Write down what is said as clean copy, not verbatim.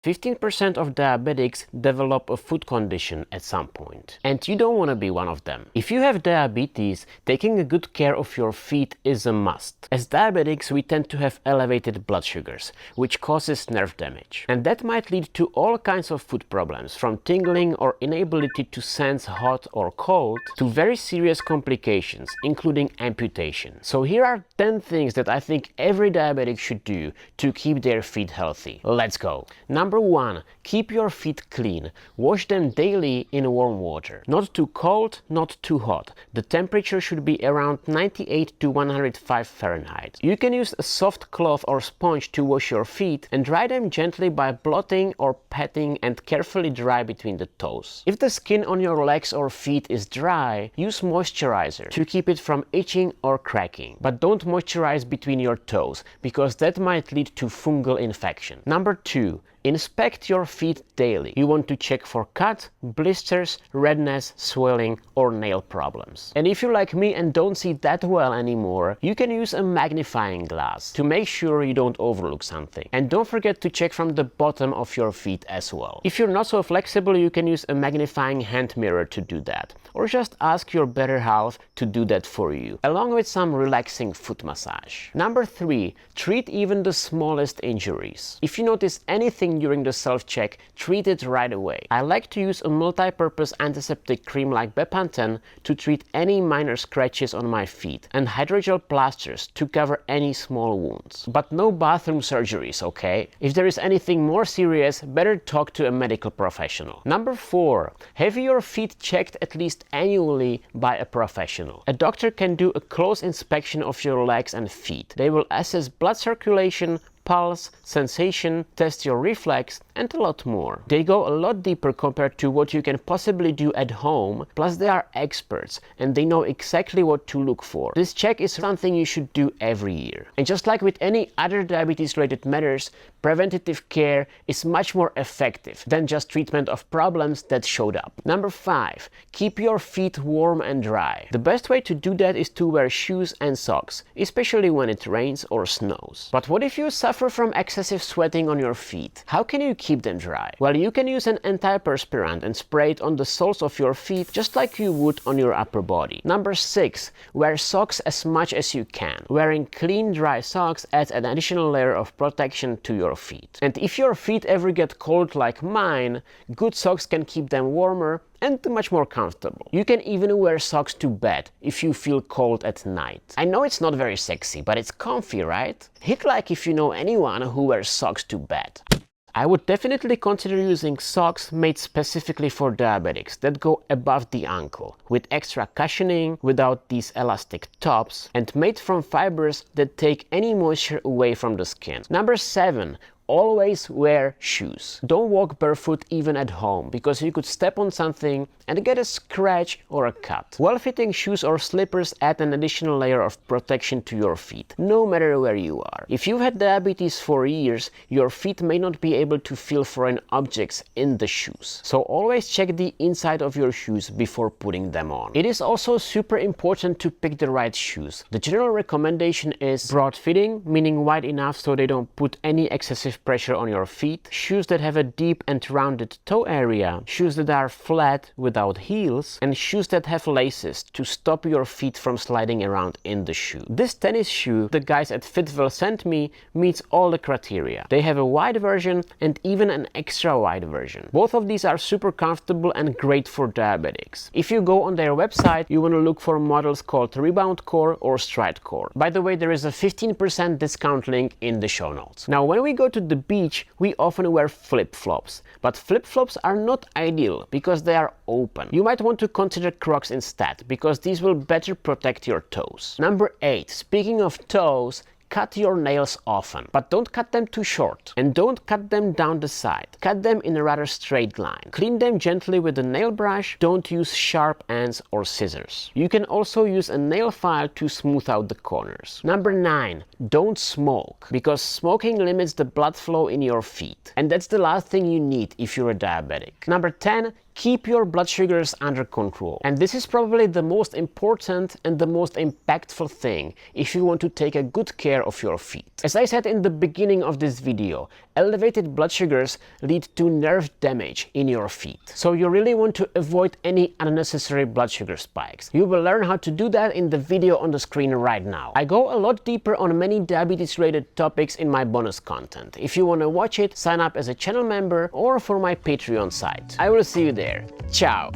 15% of diabetics develop a foot condition at some point, and you don't want to be one of them. If you have diabetes, taking a good care of your feet is a must. As diabetics, we tend to have elevated blood sugars, which causes nerve damage. And that might lead to all kinds of foot problems, from tingling or inability to sense hot or cold, to very serious complications, including amputation. So here are 10 things that I think every diabetic should do to keep their feet healthy. Let's go! Number 1. Keep your feet clean. Wash them daily in warm water. Not too cold, not too hot. The temperature should be around 98 to 105 Fahrenheit. You can use a soft cloth or sponge to wash your feet and dry them gently by blotting or patting and carefully dry between the toes. If the skin on your legs or feet is dry, use moisturizer to keep it from itching or cracking. But don't moisturize between your toes, because that might lead to fungal infection. Number 2. Inspect your feet daily. You want to check for cuts, blisters, redness, swelling, or nail problems. And if you're like me and don't see that well anymore, you can use a magnifying glass to make sure you don't overlook something. And don't forget to check from the bottom of your feet as well. If you're not so flexible, you can use a magnifying hand mirror to do that, or just ask your better half to do that for you, along with some relaxing foot massage. Number 3. Treat even the smallest injuries. If you notice anything during the self-check, treat it right away. I like to use a multi-purpose antiseptic cream like Bepanthen to treat any minor scratches on my feet, and hydrogel plasters to cover any small wounds. But no bathroom surgeries, okay? If there is anything more serious, better talk to a medical professional. Number 4. Have your feet checked at least annually by a professional. A doctor can do a close inspection of your legs and feet. They will assess blood circulation, pulse, sensation, test your reflex, and a lot more. They go a lot deeper compared to what you can possibly do at home, plus they are experts and they know exactly what to look for. This check is something you should do every year. And just like with any other diabetes-related matters, preventative care is much more effective than just treatment of problems that showed up. Number 5. Keep your feet warm and dry. The best way to do that is to wear shoes and socks, especially when it rains or snows. But what if you suffer from excessive sweating on your feet? How can you keep them dry? Well, you can use an antiperspirant and spray it on the soles of your feet just like you would on your upper body. Number 6. Wear socks as much as you can. Wearing clean, dry socks adds an additional layer of protection to your feet. And if your feet ever get cold like mine, good socks can keep them warmer and much more comfortable. You can even wear socks to bed if you feel cold at night. I know it's not very sexy, but it's comfy, right? Hit like if you know anyone who wears socks to bed. I would definitely consider using socks made specifically for diabetics that go above the ankle, with extra cushioning, without these elastic tops, and made from fibers that take any moisture away from the skin. Number 7. Always wear shoes. Don't walk barefoot even at home, because you could step on something and get a scratch or a cut. Well-fitting shoes or slippers add an additional layer of protection to your feet, no matter where you are. If you've had diabetes for years, your feet may not be able to feel foreign objects in the shoes. So always check the inside of your shoes before putting them on. It is also super important to pick the right shoes. The general recommendation is broad fitting, meaning wide enough so they don't put any excessive pressure on your feet, shoes that have a deep and rounded toe area, shoes that are flat without heels, and shoes that have laces to stop your feet from sliding around in the shoe. This tennis shoe the guys at Fitwel sent me meets all the criteria. They have a wide version and even an extra wide version. Both of these are super comfortable and great for diabetics. If you go on their website, you want to look for models called Rebound Core or Stride Core. By the way, there is a 15% discount link in the show notes. Now, when we go to the beach, we often wear flip-flops, but flip-flops are not ideal because they are open. You might want to consider Crocs instead, because these will better protect your toes. Number 8. Speaking of toes, cut your nails often, but don't cut them too short, and don't cut them down the side. Cut them in a rather straight line. Clean them gently with a nail brush. Don't use sharp ends or scissors. You can also use a nail file to smooth out the corners. Number 9. Don't smoke, because smoking limits the blood flow in your feet, and that's the last thing you need if you're a diabetic. Number 10. keep your blood sugars under control. And this is probably the most important and the most impactful thing if you want to take a good care of your feet. As I said in the beginning of this video, elevated blood sugars lead to nerve damage in your feet. So you really want to avoid any unnecessary blood sugar spikes. You will learn how to do that in the video on the screen right now. I go a lot deeper on many diabetes-related topics in my bonus content. If you want to watch it, sign up as a channel member or for my Patreon site. I will see you there. Ciao!